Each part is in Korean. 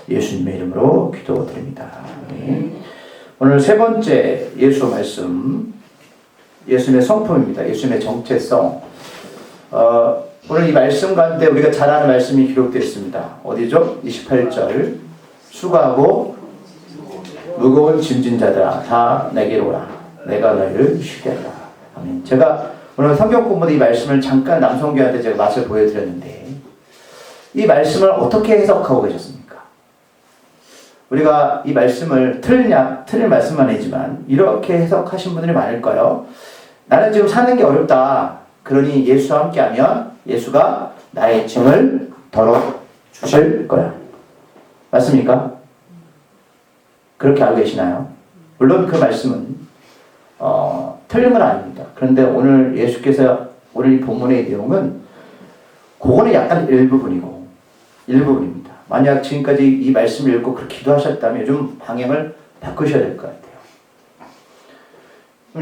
예수님의 이름으로 기도드립니다. 오늘 세 번째 예수 말씀, 예수님의 성품입니다. 예수님의 정체성. 오늘 이 말씀 가운데 우리가 잘 아는 말씀이 기록되어 있습니다. 어디죠? 28절. 수고하고 무거운 짐진 자들아 다 내게로 오라. 내가 너희를 쉬게 하라. 아멘. 제가 오늘 성경 공부의 이 말씀을 잠깐 남성교한테 제가 맛을 보여드렸는데 이 말씀을 어떻게 해석하고 계셨습니까? 우리가 이 말씀을 틀린 말씀만 아니지만 이렇게 해석하신 분들이 많을까요? 나는 지금 사는 게 어렵다. 그러니 예수와 함께하면 예수가 나의 짐을 덜어주실 거야. 맞습니까? 그렇게 알고 계시나요? 물론 그 말씀은 틀린 건 아닙니다. 그런데 오늘 예수께서 오늘 이 본문의 내용은 그거는 약간 일부분입니다. 만약 지금까지 이 말씀을 읽고 그렇게 기도하셨다면 요즘 방향을 바꾸셔야 될 것 같아요.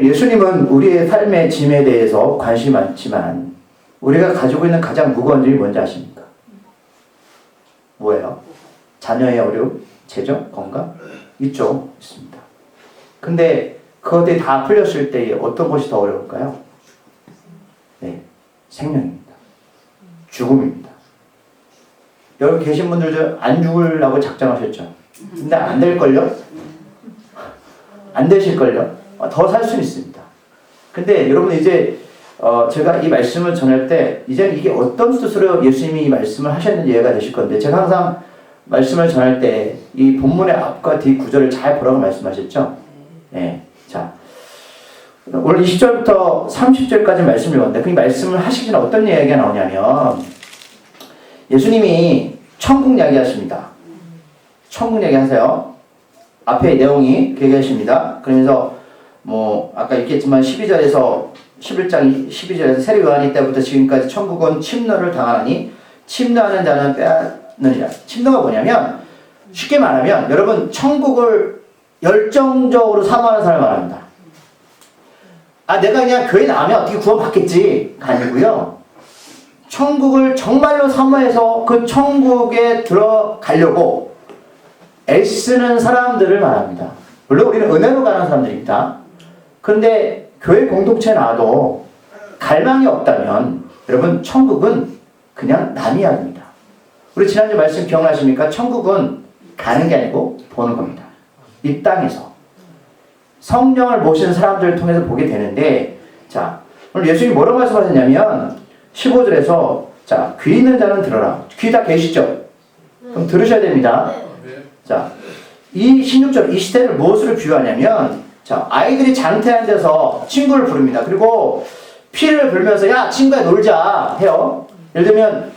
예수님은 우리의 삶의 짐에 대해서 관심이 많지만 우리가 가지고 있는 가장 무거운 짐이 뭔지 아십니까? 뭐예요? 자녀의 어려움, 재정, 건강? 있죠? 있습니다. 근데 그것들이 다 풀렸을 때 어떤 것이 더 어려울까요? 네, 생명입니다. 죽음입니다. 여기 계신 분들도 안 죽으려고 작정하셨죠? 근데 안 될걸요? 안 되실걸요? 더 살 수는 있습니다. 근데 여러분 이제 제가 이 말씀을 전할 때 이제는 이게 어떤 뜻으로 예수님이 이 말씀을 하셨는지 이해가 되실 건데 제가 항상 말씀을 전할 때 이 본문의 앞과 뒤 구절을 잘 보라고 말씀하셨죠? 네. 자, 오늘 20절부터 30절까지 말씀을 읽었는데 그 말씀을 하시기 전에 어떤 이야기가 나오냐면 예수님이 천국 이야기 하십니다. 천국 이야기 하세요. 앞에 내용이 그렇게 얘기하십니다. 그러면서 아까 읽겠지만 11장 12절에서 세례 요한이 때부터 지금까지 천국은 침노를 당하니 침노하는 자는 빼앗느니라. 침노가 뭐냐면 쉽게 말하면 여러분 천국을 열정적으로 사모하는 사람을 말합니다. 내가 그냥 교회 나오면 어떻게 구원받겠지가 아니고요. 천국을 정말로 사모해서 그 천국에 들어가려고 애쓰는 사람들을 말합니다. 물론 우리는 은혜로 가는 사람들입니다. 그런데 교회 공동체에 나와도 갈망이 없다면 여러분 천국은 그냥 남 이야기입니다. 우리 지난주 말씀 기억나십니까? 천국은 가는 게 아니고 보는 겁니다. 이 땅에서 성령을 모시는 사람들을 통해서 보게 되는데 자 오늘 예수님이 뭐라고 말씀하셨냐면 15절에서 자 귀 있는 자는 들어라. 귀 다 계시죠? 그럼 들으셔야 됩니다. 자 이 16절 이 시대를 무엇으로 비유하냐면 자 아이들이 장태한 데서 친구를 부릅니다. 그리고 피를 불면서 야 친구야 놀자 해요. 예를 들면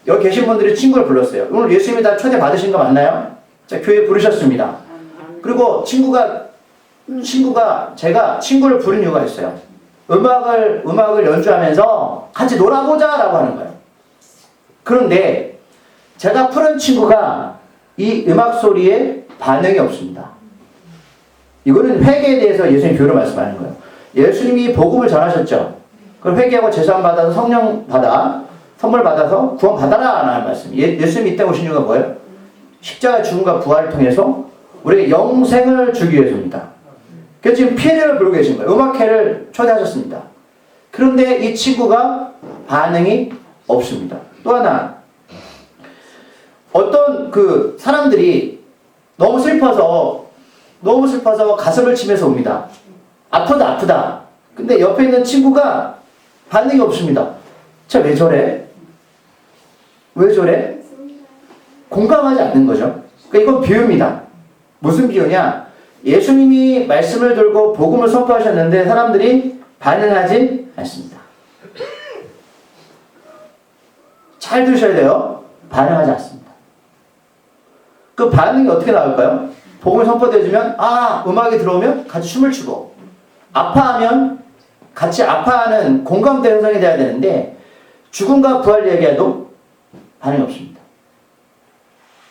여기 계신 분들이 친구를 불렀어요. 오늘 예수님이 다 초대 받으신 거 맞나요? 자 교회에 부르셨습니다. 그리고 친구가 제가 친구를 부른 이유가 있어요. 음악을 연주하면서 같이 놀아보자 라고 하는 거예요. 그런데 제가 부른 친구가 이 음악 소리에 반응이 없습니다. 이거는 회개에 대해서 예수님 교회로 말씀하는 거예요. 예수님이 복음을 전하셨죠. 그럼 회개하고 제사함 받아서 성령 받아 선물 받아서 구원 받아라 라는 말씀. 예수님이 이때 오신 이유가 뭐예요? 십자가 죽음과 부활을 통해서 우리에게 영생을 주기 위해서입니다. 그래서 지금 피해를 부르고 계신 거예요. 음악회를 초대하셨습니다. 그런데 이 친구가 반응이 없습니다. 또 하나 어떤 그 사람들이 너무 슬퍼서 가슴을 치면서 옵니다. 아프다. 근데 옆에 있는 친구가 반응이 없습니다. 자, 왜 저래? 공감하지 않는 거죠. 그러니까 이건 비유입니다. 무슨 비유냐? 예수님이 말씀을 들고 복음을 선포하셨는데 사람들이 반응하지 않습니다. 잘 들으셔야 돼요. 반응하지 않습니다. 그 반응이 어떻게 나올까요? 복음을 선포되어지면 음악이 들어오면 같이 춤을 추고 아파하면 같이 아파하는 공감대 형성이 돼야 되는데 죽음과 부활 얘기해도 반응이 없습니다.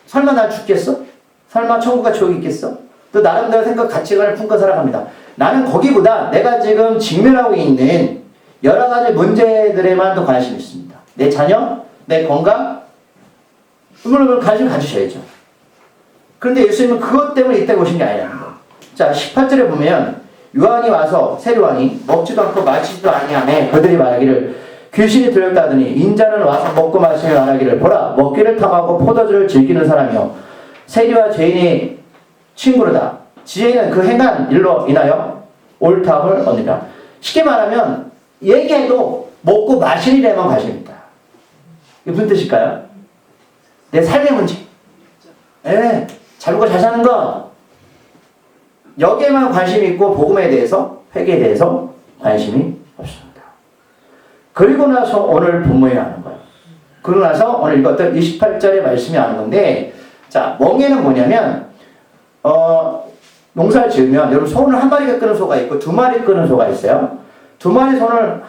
설마 날 죽겠어? 설마 천국과 지옥이 있겠어? 또 나름대로 생각 가치관을 품고 살아갑니다. 나는 거기보다 내가 지금 직면하고 있는 여러 가지 문제들에만 더 관심이 있습니다. 내 자녀, 내 건강, 물론 관심 가지셔야죠. 그런데 예수님은 그것 때문에 이때 오신 게 아니라는 거예요. 자, 18절에 보면 요한이 와서 세례요한이 먹지도 않고 마시지도 아니하매 그들이 말하기를 귀신이 들렸다더니 인자는 와서 먹고 마시며 말하기를 보라 먹기를 탐하고 포도주를 즐기는 사람이요 세리와 죄인이 친구로다. 지혜는 그 행한 일로 인하여 옳다함을 얻으리라. 쉽게 말하면 얘기해도 먹고 마시는 일에만 관심입니다. 이게 무슨 뜻일까요? 내 삶의 문제. 예, 잘 먹고 잘 사는 거. 여기에만 관심이 있고 복음에 대해서, 회개에 대해서 관심이 없습니다. 그리고 나서 오늘 본문에 나오는 거예요. 그러고 나서 오늘 읽었던 28절의 말씀이 나오는 건데, 자, 멍에는 뭐냐면, 농사를 지으면, 여러분, 손을 한 마리가 끄는 소가 있고, 두 마리 끄는 소가 있어요. 두 마리 손을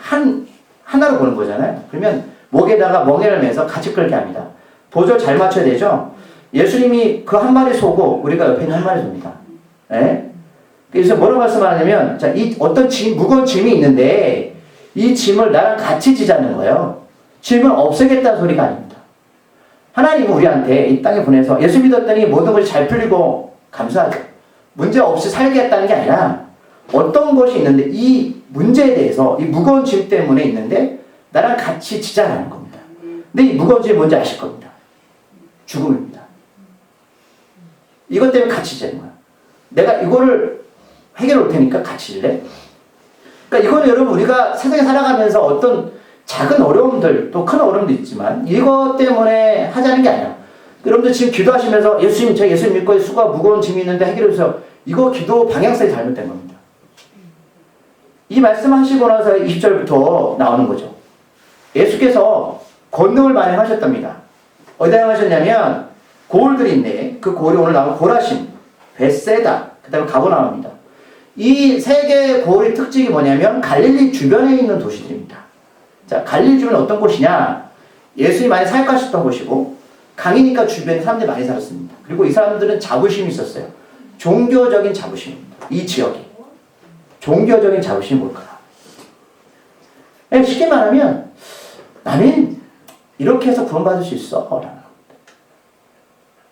하나로 보는 거잖아요. 그러면 목에다가 멍에를 매서 같이 끌게 합니다. 보조 잘 맞춰야 되죠? 예수님이 그 한 마리 소고, 우리가 옆에 있는 한 마리 소입니다. 예? 그래서 뭐라고 말씀하냐면, 자, 이 어떤 무거운 짐이 있는데, 이 짐을 나랑 같이 지자는 거예요. 짐을 없애겠다는 소리가 아닙니다. 하나님은 우리한테 이 땅에 보내서 예수 믿었더니 모든 것이 잘 풀리고 감사하죠. 문제 없이 살겠다는 게 아니라 어떤 것이 있는데 이 문제에 대해서 이 무거운 짐 때문에 있는데 나랑 같이 지자라는 겁니다. 근데 이 무거운 짐이 뭔지 아실 겁니다. 죽음입니다. 이것 때문에 같이 지자는 거야. 내가 이거를 해결해 올 테니까 같이 질래? 그러니까 이거는 여러분 우리가 세상에 살아가면서 어떤 작은 어려움들 또 큰 어려움도 있지만 이것 때문에 하자는 게 아니야. 여러분들 지금 기도하시면서 예수님 제가 예수님 믿고 수가 무거운 짐이 있는데 해결해 주세요. 이거 기도 방향성이 잘못된 겁니다. 이 말씀하시고 나서 20절부터 나오는 거죠. 예수께서 권능을 많이 하셨답니다. 어디다 행하셨냐면 고을들이 있네. 그 고을이 오늘 나온 고라신, 벳세다, 그 다음에 가버나움입니다. 이 세 개의 고을의 특징이 뭐냐면 갈릴리 주변에 있는 도시들입니다. 자, 갈릴리 주변은 어떤 곳이냐? 예수님이 많이 사역하셨던 곳이고 강이니까 주변에 사람들이 많이 살았습니다. 그리고 이 사람들은 자부심이 있었어요. 종교적인 자부심입니다. 이 지역에. 종교적인 자부심이 뭘까? 쉽게 말하면 나는 이렇게 해서 구원받을 수 있어.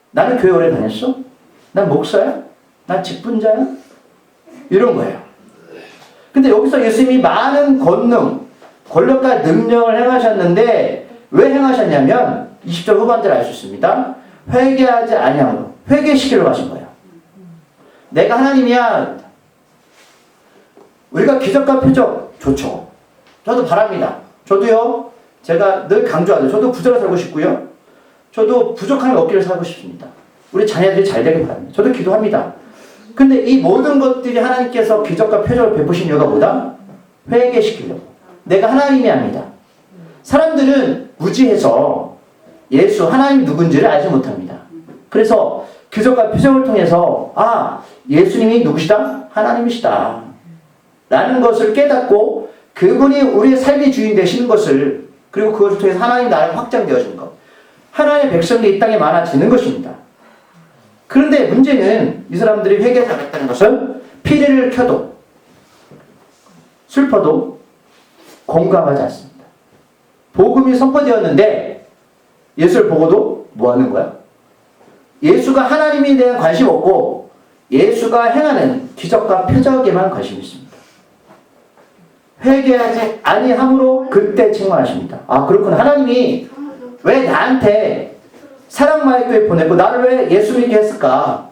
나는 교회 오래 다녔어? 난 목사야? 난 직분자야? 이런 거예요. 근데 여기서 예수님이 많은 권능, 권력과 능력을 행하셨는데 왜 행하셨냐면 20절 후반절 알 수 있습니다. 회개하지 아니함으로 회개시키려고 하신 거예요. 내가 하나님이야. 우리가 기적과 표적 좋죠. 저도 바랍니다. 저도요. 제가 늘 강조하죠. 저도 부자로 살고 싶고요. 저도 부족함이 없기를 살고 싶습니다. 우리 자녀들이 잘 되길 바랍니다. 저도 기도합니다. 근데 이 모든 것들이 하나님께서 기적과 표적을 베푸신 이유가 뭐다? 회개시키려고. 내가 하나님이 아니다. 사람들은 무지해서 예수, 하나님 누군지를 알지 못합니다. 그래서 기적과 표적을 통해서 예수님이 누구시다? 하나님이시다. 라는 것을 깨닫고 그분이 우리의 삶의 주인 되시는 것을 그리고 그것을 통해서 하나님 나라가 확장되어지는 것. 하나님의 백성이 이 땅에 많아지는 것입니다. 그런데 문제는 이 사람들이 회개하지 않았다는 것은 피리를 켜도 슬퍼도 공감하지 않습니다. 복음이 선포되었는데 예수를 보고도 뭐 하는 거야? 예수가 하나님에 대한 관심 없고 예수가 행하는 기적과 표적에만 관심이 있습니다. 회개하지 아니함으로 그때 책망하십니다. 그렇구나. 하나님이 왜 나한테 사랑마의 교회 보내고 나를 왜 예수 믿게 했을까?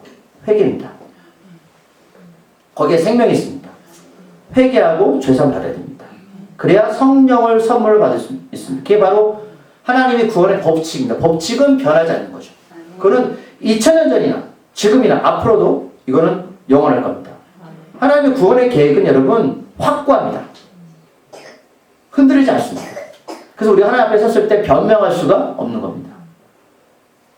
회개입니다. 거기에 생명이 있습니다. 회개하고 죄상 받아야 됩니다. 그래야 성령을 선물을 받을 수 있습니다. 그게 바로 하나님의 구원의 법칙입니다. 법칙은 변하지 않는 거죠. 그거는 2000년 전이나 지금이나 앞으로도 이거는 영원할 겁니다. 하나님의 구원의 계획은 여러분 확고합니다. 흔들리지 않습니다. 그래서 우리가 하나님 앞에 섰을 때 변명할 수가 없는 겁니다.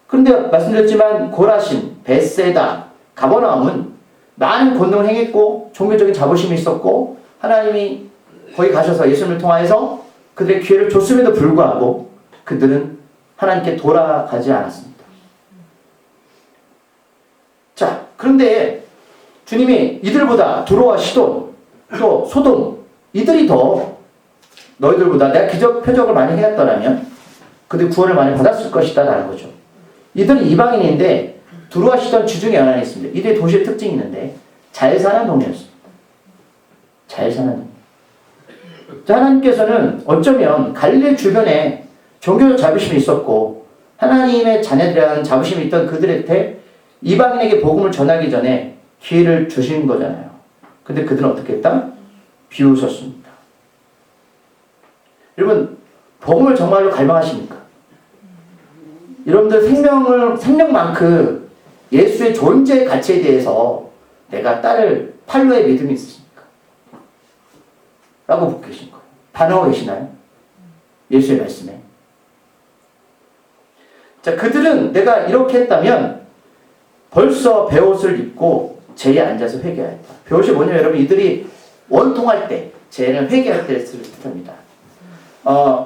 그런데 말씀드렸지만 고라신, 벳세다, 가버나움은 많은 권능을 행했고 종교적인 자부심이 있었고 하나님이 거기 가셔서 예수님을 통하여서 그들의 기회를 줬음에도 불구하고 그들은 하나님께 돌아가지 않았습니다. 자, 그런데 주님이 이들보다 두로와 시돈 또 소돔 이들이 더 너희들보다 내가 기적 표적을 많이 해왔더라면 그들 구원을 많이 받았을 것이다 라는 거죠. 이들은 이방인인데 들어와시던 주중에 하나 있습니다. 이들의 도시의 특징이 있는데 잘 사는 동네였습니다. 잘 사는 동네. 하나님께서는 어쩌면 갈릴리 주변에 종교적 자부심이 있었고 하나님의 자녀들이라는 자부심이 있던 그들한테 이방인에게 복음을 전하기 전에 기회를 주신 거잖아요. 근데 그들은 어떻게 했다? 비웃었습니다. 여러분, 복음을 정말로 갈망하십니까? 여러분들 생명만큼 예수의 존재 가치에 대해서 내가 딸을 팔로의 믿음이 있으십니까? 라고 묻고 계신 거예요. 반응하고 계시나요? 예수의 말씀에. 자, 그들은 내가 이렇게 했다면 벌써 베옷을 입고 제에 앉아서 회개하였다. 베옷이 뭐냐면 여러분, 이들이 원통할 때, 제는 회개할 때를 뜻합니다.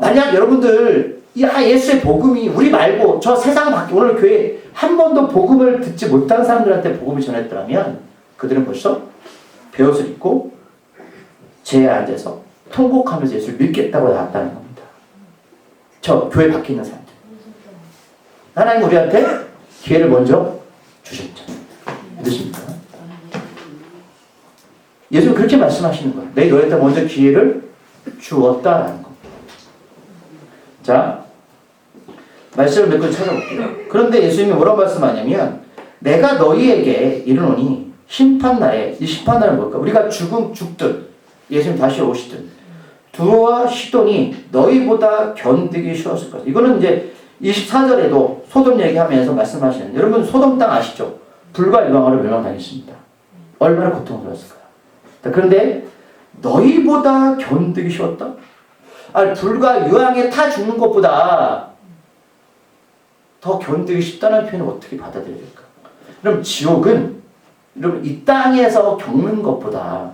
만약 여러분들 예수의 복음이 우리 말고 저 세상 밖에 오늘 교회 한 번도 복음을 듣지 못한 사람들한테 복음을 전했더라면 그들은 벌써 베옷을 입고 제에 앉아서 통곡하면서 예수를 믿겠다고 나왔다는 겁니다. 저 교회 밖에 있는 사람들. 하나님 우리한테 기회를 먼저 주셨죠. 믿으십니까? 예수는 그렇게 말씀하시는 거예요. 내 너희한테 먼저 기회를 주었다라는 겁니다. 자, 말씀을 몇 번 찾아볼게요. 그런데 예수님이 뭐라고 말씀하냐면 내가 너희에게 이르노니 심판날에, 이 심판날은 뭘까? 우리가 죽든 예수님 다시 오시든 두로와 시돈이 너희보다 견디기 쉬웠을 것이다. 이거는 이제 24절에도 소돔 얘기하면서 말씀하시는, 여러분 소돔 땅 아시죠? 불과 유황으로 멸망당했습니다. 얼마나 고통스러웠을까요? 그런데 너희보다 견디기 쉬웠다? 아니, 불과 유황에 타 죽는 것보다 더 견디기 쉽다는 표현을 어떻게 받아들여야 될까? 그럼 지옥은 여러분 이 땅에서 겪는 것보다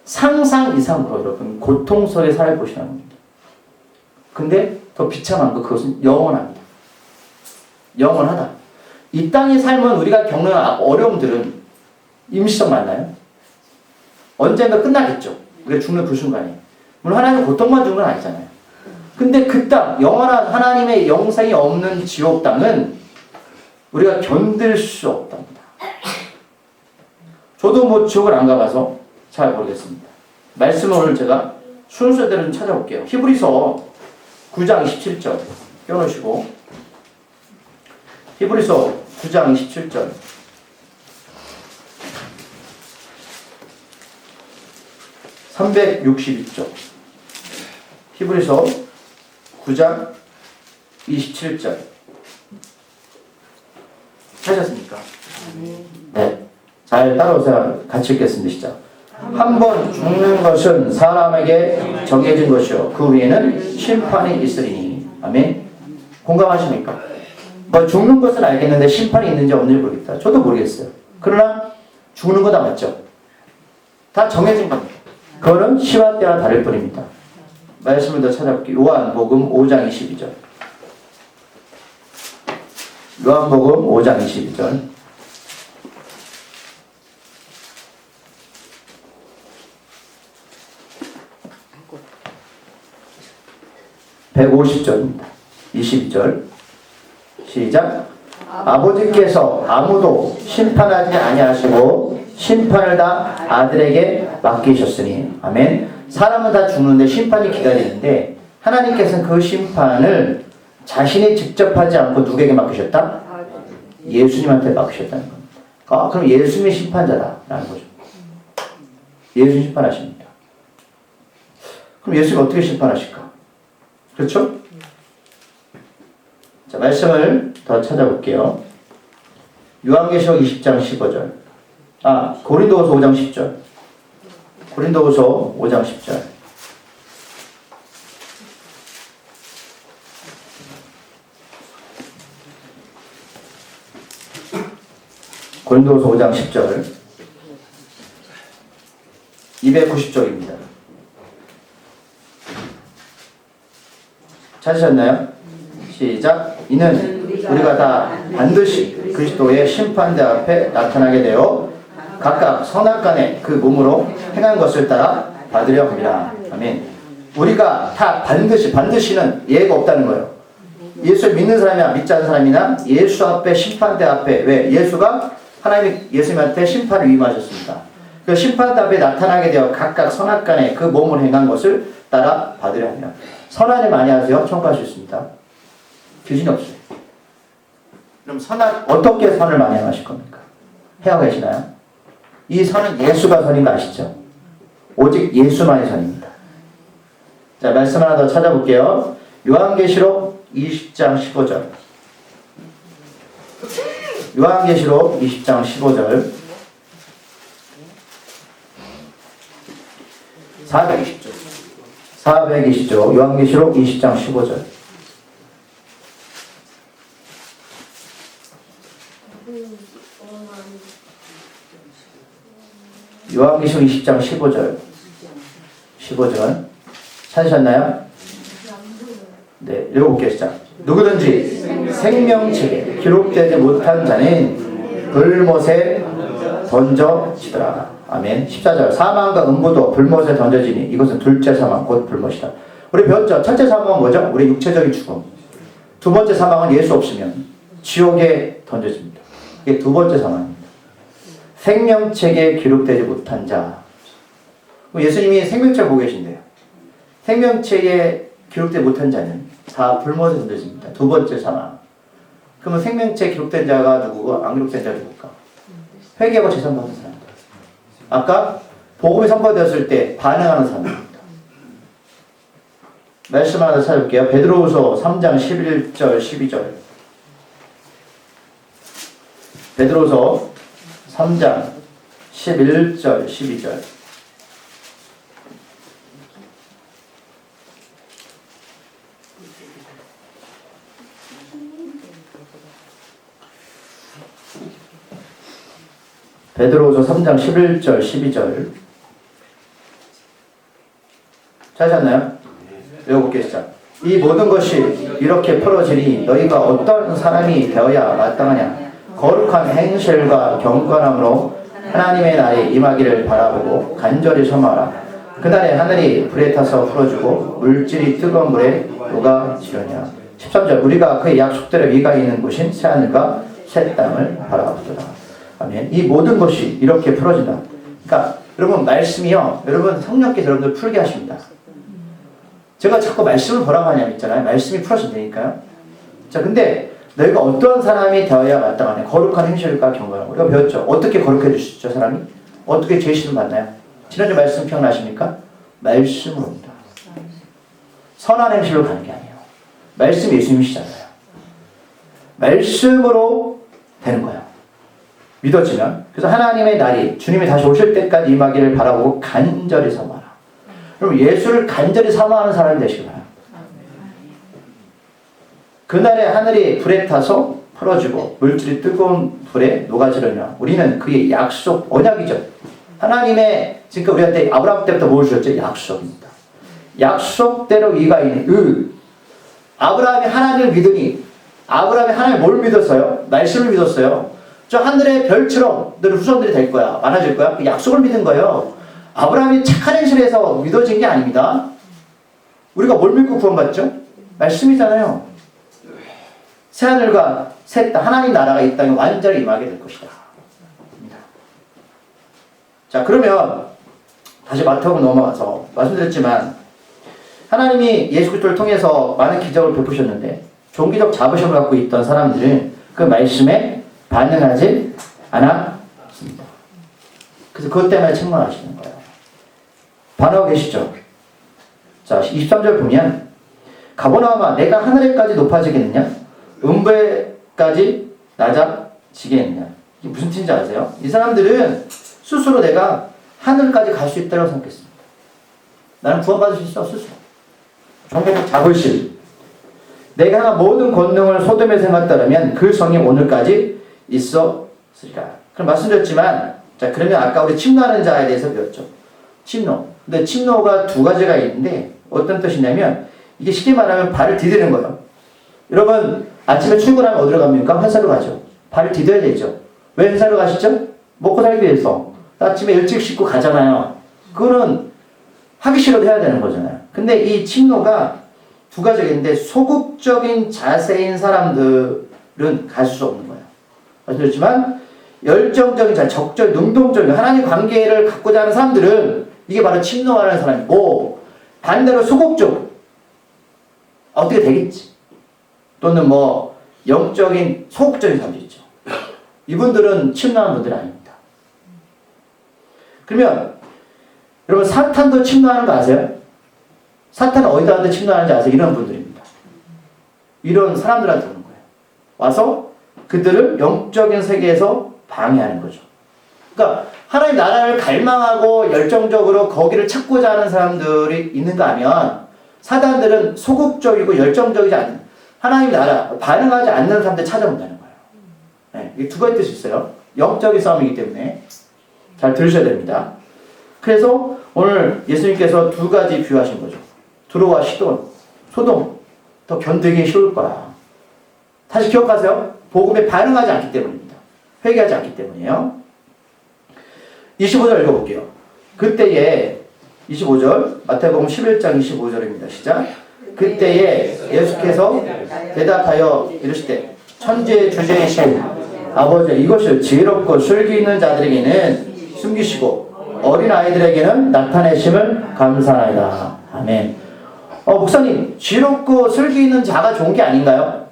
상상 이상으로 여러분 고통 속에 살 것이라는 겁니다. 근데 더 비참한 거, 그것은 영원합니다. 영원하다. 이 땅의 삶은 우리가 겪는 어려움들은 임시적 맞나요? 언젠가 끝나겠죠. 우리가 죽는 그 순간에. 물론 하나님은 고통만 주는 건 아니잖아요. 근데 그 땅, 영원한 하나님의 영생이 없는 지옥 땅은 우리가 견딜 수 없답니다. 저도 뭐 지옥을 안 가봐서 잘 모르겠습니다. 말씀을 오늘 제가 순서대로 좀 찾아볼게요. 히브리서 9장 27절 껴놓으시고, 히브리서 9장 27절. (362쪽) 히브리서 9장 27절 하셨습니까? 네, 잘 따라오세요. 같이 읽겠습니다. 시작. 한 번 죽는 것은 사람에게 정해진 것이요 그 위에는 심판이 있으리니. 아멘. 공감하십니까? 뭐 죽는 것은 알겠는데 심판이 있는지 없는지 모르겠다. 저도 모르겠어요. 그러나 죽는 거 다 맞죠? 다 정해진 겁니다. 그거는 시와 때와 다를 뿐입니다. 말씀을 더 찾아볼게요. 요한복음 5장 22절. 요한복음 5장 22절. (150절입니다) 22절 시작. 아버지께서 아무도 심판하지 아니하시고 심판을 다 아들에게 맡기셨으니. 아멘. 사람은 다 죽는데 심판이 기다리는데 하나님께서는 그 심판을 자신이 직접 하지 않고 누구에게 맡기셨다? 예수님한테 맡기셨다는 겁니다. 그럼 예수님이 심판자다라는 거죠. 예수님 심판하십니다. 그럼 예수님 어떻게 심판하실까? 그렇죠? 자, 말씀을 더 찾아볼게요. 요한계시록 20장 15절. 고린도후서 5장 10절. 고린도후서 5장 10절. 고린도후서 5장 10절. 290쪽입니다. 찾으셨나요? 시작. 이는 우리가 다 반드시 그리스도의 심판대 앞에 나타나게 되어 각각 선악간에 그 몸으로 행한 것을 따라 받으려 합니다. 아멘. 우리가 다 반드시, 반드시는 예가 없다는 거예요. 예수를 믿는 사람이나 믿지 않는 사람이나 예수 앞에 심판대 앞에 왜? 예수가 하나님이 예수님한테 심판을 위임하셨습니다. 그 심판대 앞에 나타나게 되어 각각 선악간에 그 몸을 행한 것을 따라 받으려 하며 선한을 많이 하세요. 천국할 수 있습니다. 귀신이 없어요. 그럼 선한 어떻게 선을 많이 행하실 겁니까? 해하고 계시나요? 이 선은 예수가 선인 거 아시죠? 오직 예수만의 선입니다. 자, 말씀 하나 더 찾아볼게요. 요한계시록 20장 15절. 요한계시록 20장 15절. 420조. 420조. 요한계시록 20장 15절. 요한계시록 20장 15절. 15절. 찾으셨나요? 네, 읽어볼게요. 시작. 누구든지 생명책에 기록되지 못한 자는 불못에 던져지더라. 아멘. 14절. 사망과 음부도 불못에 던져지니 이것은 둘째 사망 곧 불못이다. 우리 배웠죠? 첫째 사망은 뭐죠? 우리 육체적인 죽음. 두 번째 사망은 예수 없으면 지옥에 던져집니다. 이게 두 번째 사망입니다. 생명책에 기록되지 못한 자. 예수님이 생명책을 보고 계신데요. 생명책에 기록되지 못한 자는 다 불못에 던져집니다. 두 번째 사망. 그러면 생명책에 기록된 자가 누구고 안 기록된 자가 누굴까? 회개하고 재산 받은 사람. 아까 복음이 선포되었을 때 반응하는 사람입니다. 말씀 하나 더 찾아볼게요. 베드로후서 3장 11절 12절. 베드로후서 3장 11절 12절. 베드로후서 3장 11절 12절. 찾으셨나요? 읽어볼게요. 시작. 이 모든 것이 이렇게 풀어지니 너희가 어떤 사람이 되어야 마땅하냐. 거룩한 행실과 경건함으로 하나님의 날이 임하기를 바라보고 간절히 소망하라. 그날에 하늘이 불에 타서 풀어주고 물질이 뜨거운 물에 녹아지려냐. 13절. 우리가 그의 약속대로 위가 있는 곳인 새하늘과 새 땅을 바라보더라. 아멘. 이 모든 것이 이렇게 풀어진다. 그러니까 여러분 말씀이요. 여러분 성령께서 여러분들 풀게 하십니다. 제가 자꾸 말씀을 보라고 하냐면 있잖아요. 말씀이 풀어진다니까요. 자, 근데 너희가 어떤 사람이 되어야 마땅하냐. 거룩한 행실과 경건하고. 우리가 배웠죠. 어떻게 거룩해 주시죠, 사람이? 어떻게 죄시를 받나요? 지난주 말씀 기억나십니까? 말씀으로입니다. 선한 행실로 가는 게 아니에요. 말씀이 예수님이시잖아요. 말씀으로 되는 거예요. 믿어지면. 그래서 하나님의 날이 주님이 다시 오실 때까지 임하기를 바라고 간절히 사모하라. 그럼 예수를 간절히 사모하는 사람이 되시기 바랍니다. 그날에 하늘이 불에 타서 풀어지고 물질이 뜨거운 불에 녹아지려냐. 우리는 그의 약속, 언약이죠. 하나님의 지금 우리한테 아브라함 때부터 뭘 주셨죠? 약속입니다. 약속대로 위가 있는 아브라함이 하나님을 믿으니 아브라함이 하나님을 뭘 믿었어요? 말씀을 믿었어요. 저 하늘의 별처럼 너희 후손들이 될 거야. 많아질 거야. 그 약속을 믿은 거예요. 아브라함이 착한 행실에서 믿어진 게 아닙니다. 우리가 뭘 믿고 구원받죠? 말씀이잖아요. 새하늘과 새 땅, 하나님 나라가 이 땅에 완전히 임하게 될 것이다. 자, 그러면 다시 마태복음 넘어가서 말씀드렸지만 하나님이 예수 그리스도를 통해서 많은 기적을 베푸셨는데 종기적 자부심을 갖고 있던 사람들은 그 말씀에 반응하지 않았습니다. 그래서 그것 때문에 책망하시는 거예요. 반응하고 계시죠? 자, 23절 보면 가버나움아 내가 하늘에까지 높아지겠느냐? 음부에까지 낮아지겠느냐? 이게 무슨 뜻인지 아세요? 이 사람들은 스스로 내가 하늘까지 갈 수 있다고 생각했습니다. 나는 구원받을 수 있어, 스스로. 종교적 자부심. 내가 하나 모든 권능을 소돔에서 행했다면 그 성이 오늘까지 있었으리라. 그럼 말씀드렸지만, 자, 그러면 아까 우리 침노하는 자에 대해서 배웠죠. 침노. 근데 침노가 두 가지가 있는데, 어떤 뜻이냐면, 이게 쉽게 말하면 발을 디디는 거예요. 여러분, 아침에 출근하면 어디로 갑니까? 회사로 가죠. 발을 디뎌야 되죠. 왜 회사로 가시죠? 먹고 살기 위해서. 아침에 일찍 씻고 가잖아요. 그거는 하기 싫어도 해야 되는 거잖아요. 근데 이 침노가 두 가지가 있는데 소극적인 자세인 사람들은 갈 수 없는 거예요. 그렇지만 열정적인 자, 적절, 능동적인 하나님 관계를 갖고자 하는 사람들은 이게 바로 침노하는 사람이고 반대로 소극적 어떻게 되겠지? 또는 뭐 영적인 소극적인 사람들 있죠. 이분들은 침노하는 분들이 아닙니다. 그러면 여러분 사탄도 침노하는 거 아세요? 사탄은 어디다 침노하는지 아세요? 이런 분들입니다. 이런 사람들한테 오는 거예요. 와서 그들을 영적인 세계에서 방해하는 거죠. 그러니까 하나님 나라를 갈망하고 열정적으로 거기를 찾고자 하는 사람들이 있는가 하면 사단들은 소극적이고 열정적이지 않은 하나님 나라 반응하지 않는 사람들 찾아온다는 거예요. 네, 이게 두 가지 뜻이 있어요. 영적인 싸움이기 때문에 잘 들으셔야 됩니다. 그래서 오늘 예수님께서 두 가지 비유하신 거죠. 두로와 시돈, 소돔 더 견디기 쉬울 거야. 다시 기억하세요. 복음에 반응하지 않기 때문입니다. 회개하지 않기 때문이에요. 25절 읽어볼게요. 그때에 25절 마태복음 11장 25절입니다. 시작. 그때에 예수께서 대답하여 이르시되 천지의 주제이신 아버지 이것을 지혜롭고 슬기 있는 자들에게는 숨기시고 어린 아이들에게는 나타내심을 감사하나이다. 아멘. 목사님 지혜롭고 슬기 있는 자가 좋은 게 아닌가요?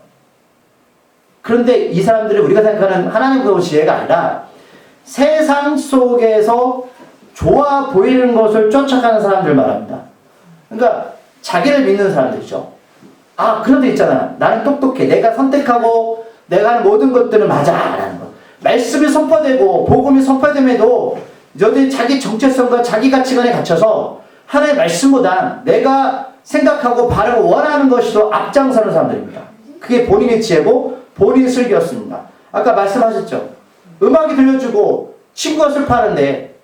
그런데 이 사람들이 우리가 생각하는 하나님의 지혜가 아니라 세상 속에서 좋아 보이는 것을 쫓아가는 사람들 말합니다. 그러니까 자기를 믿는 사람들이죠. 그런 데 있잖아. 나는 똑똑해. 내가 선택하고 내가 하는 모든 것들은 맞아. 라는 거. 말씀이 선포되고 복음이 선포됨에도 여전히 자기 정체성과 자기 가치관에 갇혀서 하나님의 말씀보다 내가 생각하고 바라고 원하는 것이 더 앞장서는 사람들입니다. 그게 본인의 지혜고 본인의 슬기였습니다. 아까 말씀하셨죠. 음악이 들려주고 친구가 슬퍼하는데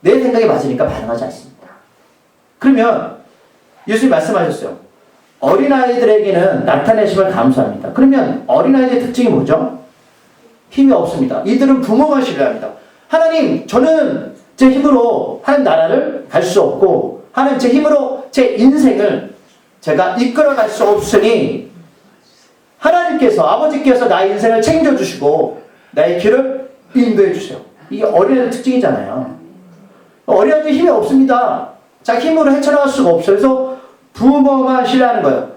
내 생각이 맞으니까 반응하지 않습니다. 그러면 예수님이 말씀하셨어요. 어린아이들에게는 나타내심을 감사합니다. 그러면 어린아이들의 특징이 뭐죠? 힘이 없습니다. 이들은 부모만 신뢰합니다. 하나님, 저는 제 힘으로 하나님 나라를 갈 수 없고 하나님 제 힘으로 제 인생을 제가 이끌어갈 수 없으니 하나님께서 아버지께서 나의 인생을 책임져주시고 나의 길을 인도해 주세요. 이게 어린아이의 특징이잖아요. 어린아이들 힘이 없습니다. 자기 힘으로 헤쳐나갈 수가 없어요. 그래서 부모만 신뢰하는 거예요.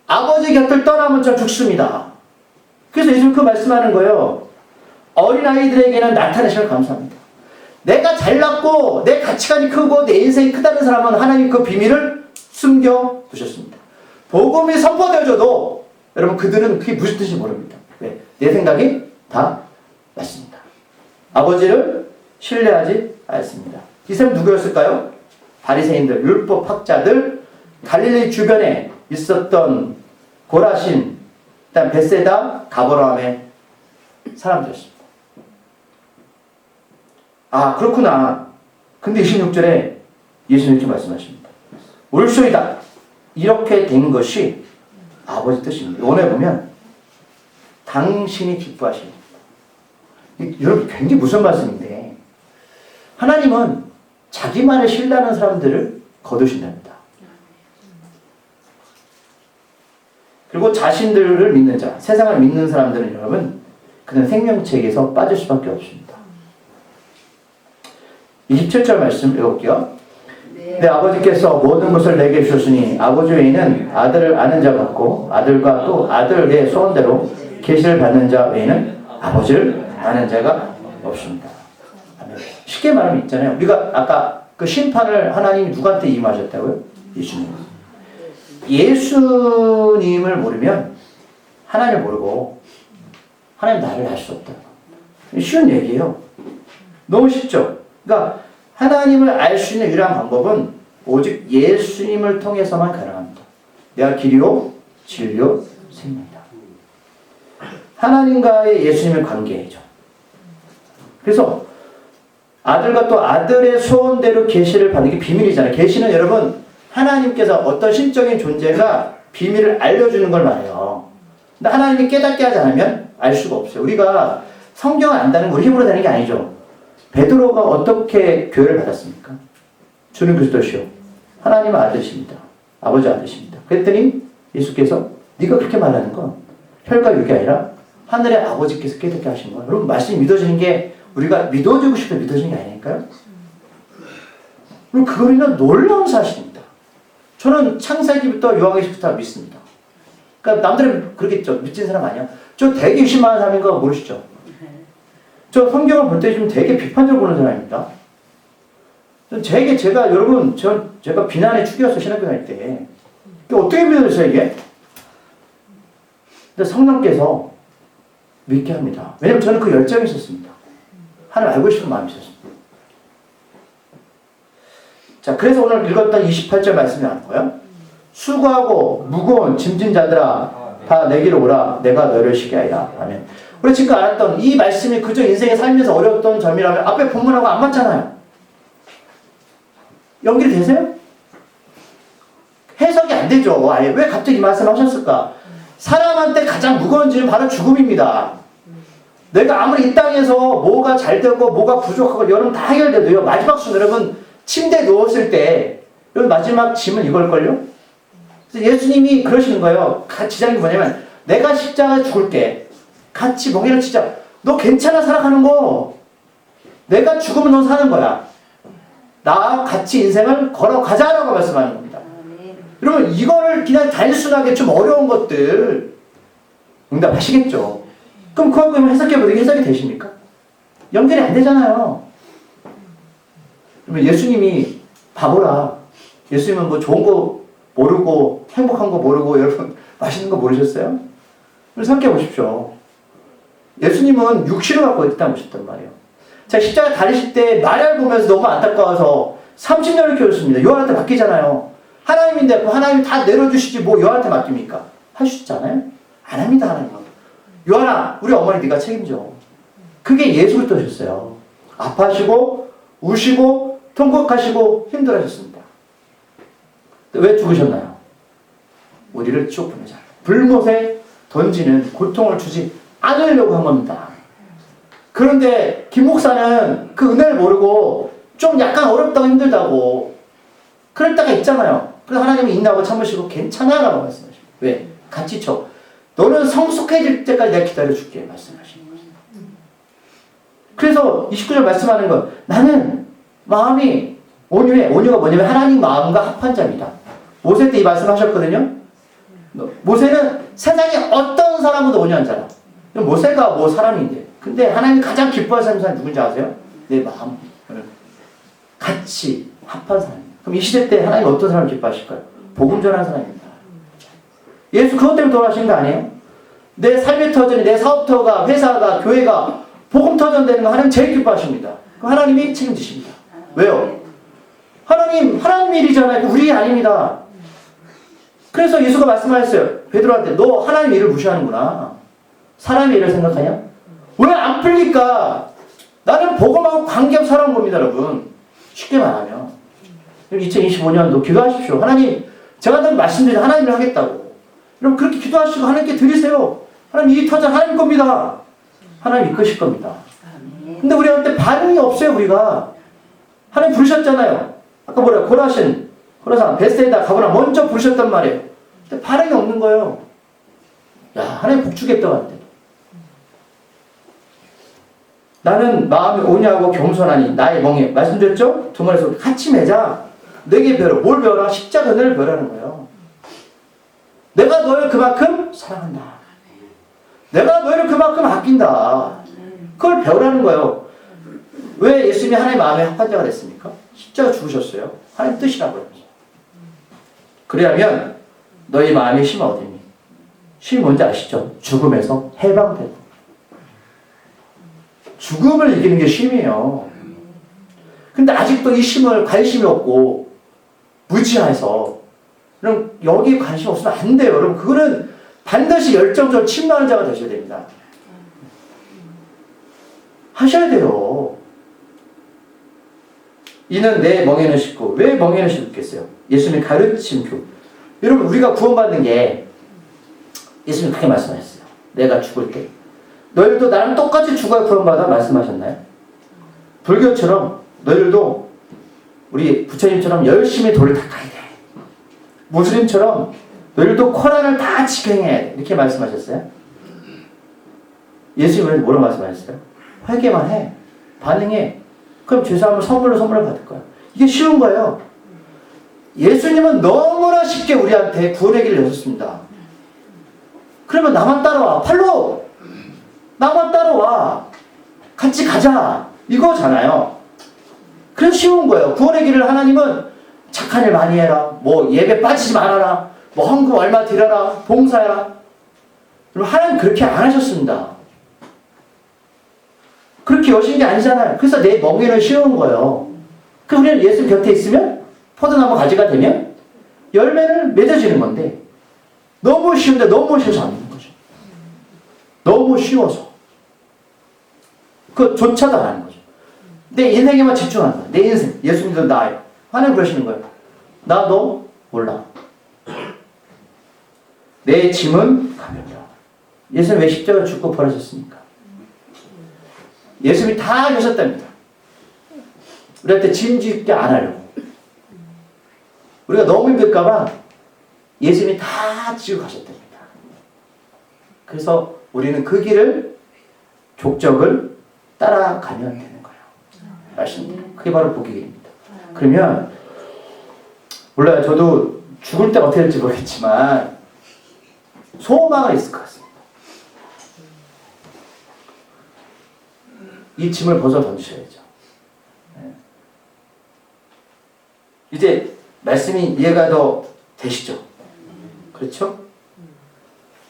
아버지 곁을 떠나면 저 죽습니다. 그래서 예수님 그 말씀하는 거예요. 어린아이들에게는 나타내심을 감사합니다. 내가 잘났고 내 가치관이 크고 내 인생이 크다는 사람은 하나님 그 비밀을 숨겨두셨습니다. 복음이 선포되어져도 여러분 그들은 그게 무슨 뜻인지 모릅니다. 왜? 내 생각이 다 맞습니다. 아버지를 신뢰하지 않습니다. 이 사람 누구였을까요? 바리새인들, 율법학자들, 갈릴리 주변에 있었던 고라신, 일단 벳세다, 가버나움의 사람들이었습니다. 그렇구나. 근데 26절에 예수님 이렇게 말씀하십니다. 올소이다. 이렇게 된 것이 아버지 뜻입니다. 오늘 보면 당신이 기뻐하십니다. 여러분 굉장히 무슨 말씀인데 하나님은 자기만을 신뢰하는 사람들을 거두신답니다. 그리고 자신들을 믿는 자, 세상을 믿는 사람들은 여러분 그는 생명책에서 빠질 수밖에 없습니다. 27절 말씀 읽어볼게요. 내 아버지께서 모든 것을 내게 주셨으니 아버지 외에는 아들을 아는 자가 없고 아들과 또 아들의 소원대로 계시를 받는 자 외에는 아버지를 아는 자가 없습니다. 쉽게 말하면 있잖아요. 우리가 아까 그 심판을 하나님이 누구한테 임하셨다고요? 예수님. 예수님을 모르면 하나님을 모르고 하나님 나를 알 수 없다. 쉬운 얘기예요. 너무 쉽죠? 그러니까 하나님을 알 수 있는 유일한 방법은 오직 예수님을 통해서만 가능합니다. 내가 길이요, 진리요, 생명이다. 하나님과의 예수님의 관계죠. 그래서 아들과 또 아들의 소원대로 계시를 받는 게 비밀이잖아요. 계시는 여러분 하나님께서 어떤 신적인 존재가 비밀을 알려주는 걸 말해요. 근데 하나님이 깨닫게 하지 않으면 알 수가 없어요. 우리가 성경을 안다는 건 우리 힘으로 되는 게 아니죠. 베드로가 어떻게 교회를 받았습니까? 주는 그리스도시요 하나님의 아들이십니다. 아버지 아들이십니다. 그랬더니 예수께서 네가 그렇게 말하는 건 혈과 육이 아니라 하늘의 아버지께서 깨닫게 하신 거야. 여러분 말씀이 믿어지는 게 우리가 믿어지고 싶어 믿어지는 게 아니니까요. 그럼 그거는 놀라운 사실입니다. 저는 창세기부터 요한계시부터 믿습니다. 그러니까 남들은 그러겠죠. 믿진 사람 아니야. 저 되게 의심하는 사람인 거 모르시죠? 저 성경을 볼 때 좀 되게 비판적으로 보는 사람입니다. 제가 여러분 제가 비난의 축이었어요. 신학교 다닐 때. 어떻게 믿어졌어요 이게? 근데 성령께서 믿게 합니다. 왜냐면 저는 그 열정이 있었습니다. 하나님 알고 싶은 마음이 있었습니다. 자, 그래서 오늘 읽었던 28절 말씀이 나왔고요. 수고하고 무거운 짐진 자들아 다 내게로 오라. 내가 너를 쉬게 하리라. 아멘. 우리 지금 알았던 이 말씀이 그저 인생에 살면서 어려웠던 점이라면 앞에 본문하고 안 맞잖아요. 연결이 되세요? 해석이 안 되죠. 아예 왜 갑자기 이 말씀을 하셨을까? 사람한테 가장 무거운 짐은 바로 죽음입니다. 내가 아무리 이 땅에서 뭐가 잘 되고 뭐가 부족하고 여러분 다 해결돼도요. 마지막 순간 여러분 침대에 누웠을 때 여러분 마지막 짐은 이걸걸요? 그래서 예수님이 그러시는 거예요. 지장이 뭐냐면 내가 십자가에 죽을게. 같이 멍에를 치자. 너 괜찮아 살아가는 거. 내가 죽으면 너 사는 거야. 나와 같이 인생을 걸어가자라고 말씀하는 겁니다. 여러분 이거를 그냥 단순하게 좀 어려운 것들 응답하시겠죠. 그럼 그거 해석해보니까 해석이 되십니까? 연결이 안 되잖아요. 그러면 예수님이 바보라. 예수님은 뭐 좋은 거 모르고 행복한 거 모르고 여러분 맛있는 거 모르셨어요? 생각해 보십시오. 예수님은 육신을 갖고 이 땅에 오셨단 말이에요. 자, 십자가 달리실 때 마리아를 보면서 너무 안타까워서 30년을 키웠습니다. 요한한테 맡기잖아요. 하나님인데 하나님이 다 내려주시지 뭐 요한한테 맡깁니까? 하시잖아요? 안 합니다. 하나님은. 요한아, 우리 어머니 네가 책임져. 그게 예수 그리스도셨어요. 아파하시고 우시고 통곡하시고 힘들어하셨습니다. 왜 죽으셨나요? 우리를 지옥 보내자. 불못에 던지는 고통을 주지 않으려고 한 겁니다. 그런데 김 목사는 그 은혜를 모르고 좀 약간 어렵다고 힘들다고 그럴 때가 있잖아요. 그래서 하나님이 인내하고 참으시고 괜찮아 라고 말씀하시고 왜? 같이 쳐. 너는 성숙해질 때까지 내가 기다려줄게 말씀하시는 거예요. 그래서 29절 말씀하는 건 나는 마음이 온유가 뭐냐면 하나님 마음과 합한 자입니다. 모세 때 이 말씀하셨거든요. 모세는 세상에 어떤 사람보다 온유한 자다. 모세가 뭐 사람인데. 근데 하나님이 가장 기뻐하는 사람이 누군지 아세요? 내 마음을 같이 합한 사람입니다. 그럼 이 시대 때 하나님 어떤 사람을 기뻐하실까요? 복음 전하는 사람입니다. 예수 그것 때문에 돌아가신 거 아니에요? 내 삶의 터전이 내 사업 터가 회사가 교회가 복음 터전 되는 거 하나님 제일 기뻐하십니다. 그럼 하나님이 책임지십니다. 왜요? 하나님 일이잖아요. 우리 일 아닙니다. 그래서 예수가 말씀하셨어요. 베드로한테 너 하나님 일을 무시하는구나. 사람의 일을 생각하냐? 왜 안 풀릴까? 나는 복음하고 관계없이 살아온 겁니다, 여러분. 쉽게 말하면. 2025년도 기도하십시오. 하나님, 제가 늘 말씀드린 하나님을 하겠다고. 여러분 그렇게 기도하시고 하나님께 드리세요. 하나님 이 터전 하나님 겁니다. 하나님 이끄실 겁니다. 근데 우리한테 반응이 없어요, 우리가. 하나님 부르셨잖아요. 아까 뭐래요? 고라산, 베세다 가보라 먼저 부르셨단 말이에요. 근데 반응이 없는 거예요. 야, 하나님 복 주겠다고 하는데. 나는 마음이 온유하고 겸손하니 나의 멍에 말씀드렸죠? 두 말에서 같이 매자. 내게 배워라. 뭘 배워라? 십자가 은혜를 배우라는 거예요. 내가 너를 그만큼 사랑한다. 내가 너를 그만큼 아낀다. 그걸 배우라는 거예요. 왜 예수님이 하나님의 마음에 합한 자가 됐습니까? 십자가 죽으셨어요. 하나님 뜻이라고요. 그래야면 너희 마음의 쉼은 어디니? 쉼이 뭔지 아시죠? 죽음에서 해방되고. 죽음을 이기는 게 쉼이에요. 근데 아직도 이 쉼을 관심이 없고 무지해서 그럼 여기에 관심 없으면 안 돼요. 여러분 그거는 반드시 열정적으로 침노하는 자가 되셔야 됩니다. 하셔야 돼요. 이는 내 멍에는 씻고 왜 멍에는 씻겠어요? 예수님의 가르침 교. 여러분 우리가 구원받는 게 예수님이 그렇게 말씀하셨어요. 내가 죽을 때 너희들도 나랑 똑같이 죽어야 구원받아 말씀하셨나요? 불교처럼 너희들도 우리 부처님처럼 열심히 도를 닦아야 돼. 무슬림처럼 너희들도 코란을 다 지켜행해야 돼. 이렇게 말씀하셨어요. 예수님은 뭐라고 말씀하셨어요? 회개만 해. 반응해. 그럼 죄사함을 선물로 받을 거야. 이게 쉬운 거예요. 예수님은 너무나 쉽게 우리한테 구원의 길을 여셨습니다. 그러면 나만 따라와. 팔로! 나만 따라와. 같이 가자. 이거잖아요. 그래서 쉬운 거예요. 구원의 길을 하나님은 착한 일 많이 해라. 뭐 예배 빠지지 말아라. 뭐 헌금 얼마 드려라. 봉사해라. 여러분 하나님 그렇게 안 하셨습니다. 그렇게 여신 게 아니잖아요. 그래서 내 멍에는 쉬운 거예요. 그 우리는 예수 곁에 있으면 포도나무 가지가 되면 열매를 맺어지는 건데 너무 쉬운데 너무 쉬워서 안 되는 거죠. 너무 쉬워서. 그조차도 안 하는 거죠. 내 인생에만 집중하는 거예요. 내 인생. 예수님도 나예요. 하나님 그러시는 거예요. 나 너 몰라. 내 짐은 가볍다. 예수님 왜 십자가를 죽고 벌하셨습니까? 예수님이 다 하셨답니다. 우리한테 짐짓게 안 하려고. 우리가 너무 힘들까봐 예수님이 다 지고 가셨답니다. 그래서 우리는 그 길을 족적을 따라가면 되는 거예요. 말씀. 그게 바로 복의 길입니다. 그러면 몰라요. 저도 죽을 때 어떻게 될지 모르겠지만 소망은 있을 것 같습니다. 이 짐을 벗어 던지셔야죠. 네. 이제 말씀이 이해가 더 되시죠? 그렇죠?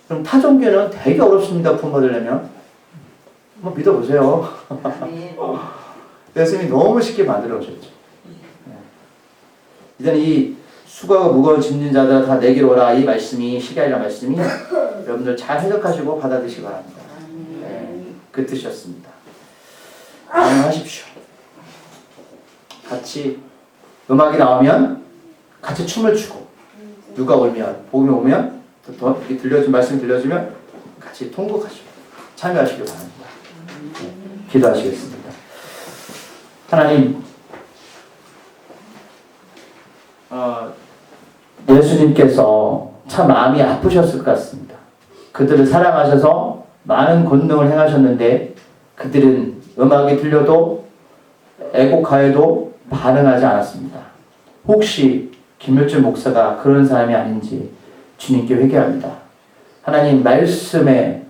그럼 타종교는 되게 어렵습니다. 구원받으려면. 한번 믿어보세요. 예수님이 너무 쉽게 만들어 오셨죠. 네. 이제는 이 수고하고 무거운 짐진 자들아 다 내게로 오라. 이 말씀이 시가이라는 말씀이 여러분들 잘 해석하시고 받아들이시기 바랍니다. 네. 그 뜻이었습니다. 반응하십시오. 같이 음악이 나오면 같이 춤을 추고 누가 울면 복음이 오면 또 이렇게 들려준 말씀이 들려주면 같이 통곡하시고 참여하시길 바랍니다. 기도하시겠습니다. 하나님, 예수님께서 참 마음이 아프셨을 것 같습니다. 그들을 사랑하셔서 많은 권능을 행하셨는데 그들은 음악이 들려도 애곡하여도 반응하지 않았습니다. 혹시 김일준 목사가 그런 사람이 아닌지 주님께 회개합니다. 하나님 말씀에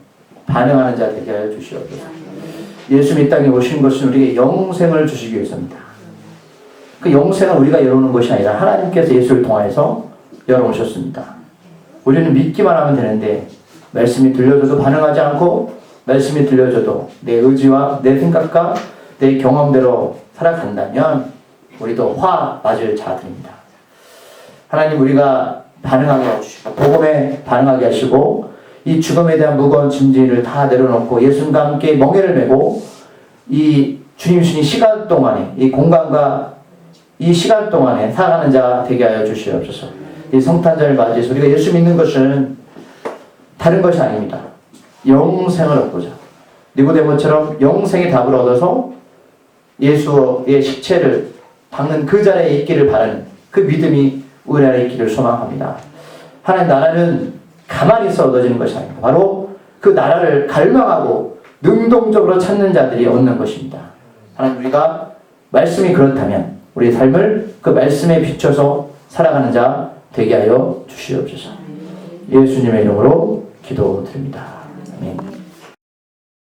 반응하는 자 되게 하여 주시옵소서. 예수님 이 땅에 오신 것은 우리에게 영생을 주시기 위해서입니다. 그 영생은 우리가 열어오는 것이 아니라 하나님께서 예수를 통하여서 열어오셨습니다. 우리는 믿기만 하면 되는데 말씀이 들려줘도 반응하지 않고 말씀이 들려줘도 내 의지와 내 생각과 내 경험대로 살아간다면 우리도 화 맞을 자들입니다. 하나님 우리가 반응하게 하시고 복음에 반응하게 하시고 이 죽음에 대한 무거운 짐진을 다 내려놓고 예수님과 함께 멍에를 메고 이 주님 주신 시간 동안에 이 공간과 이 시간 동안에 살아가는 자 되게 하여 주시옵소서. 이 성탄절을 맞이해서 우리가 예수 믿는 것은 다른 것이 아닙니다. 영생을 얻고자 니고데모처럼 영생의 답을 얻어서 예수의 십체를 닦는 그 자리에 있기를 바라는 그 믿음이 우리 안에 있기를 소망합니다. 하나님 나라는 가만히 있어 얻어지는 것이 아닙니다. 바로 그 나라를 갈망하고 능동적으로 찾는 자들이 얻는 것입니다. 하나님 우리가 말씀이 그렇다면 우리의 삶을 그 말씀에 비춰서 살아가는 자 되게 하여 주시옵소서. 예수님의 이름으로 기도드립니다. 아멘.